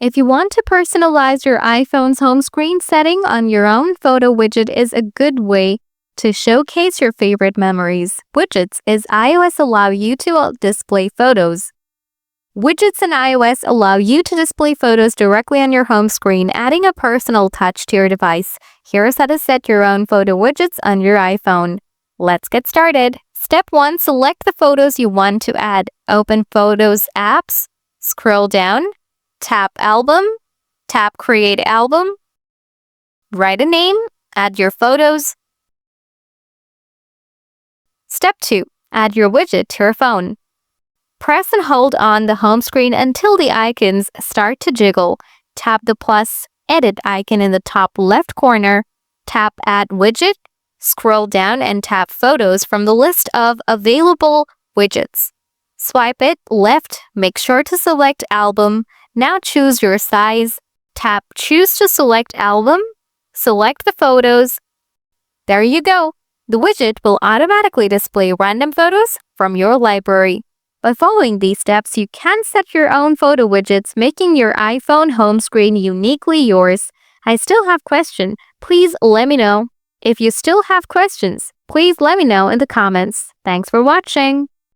If you want to personalize your iPhone's home screen setting on your own, Photo Widget is a good way to showcase your favorite memories. Widgets is iOS allow you to display photos. Widgets in iOS allow you to display photos directly on your home screen, adding a personal touch to your device. Here's how to set your own photo widgets on your iPhone. Let's get started. Step 1. Select the photos you want to add. Open Photos apps, scroll down, tap Album, tap Create Album, write a name, add your photos. Step 2. Add your widget to your phone. Press and hold on the home screen until the icons start to jiggle. Tap the plus edit icon in the top left corner. Tap Add Widget. Scroll down and tap Photos from the list of available widgets. Swipe it left. Make sure to select Album. Now choose your size. Tap Choose to select album. Select the photos. There you go. The widget will automatically display random photos from your library. By following these steps, you can set your own photo widgets, making your iPhone home screen uniquely yours. I still have questions. Please let me know. If you still have questions, please let me know in the comments. Thanks for watching.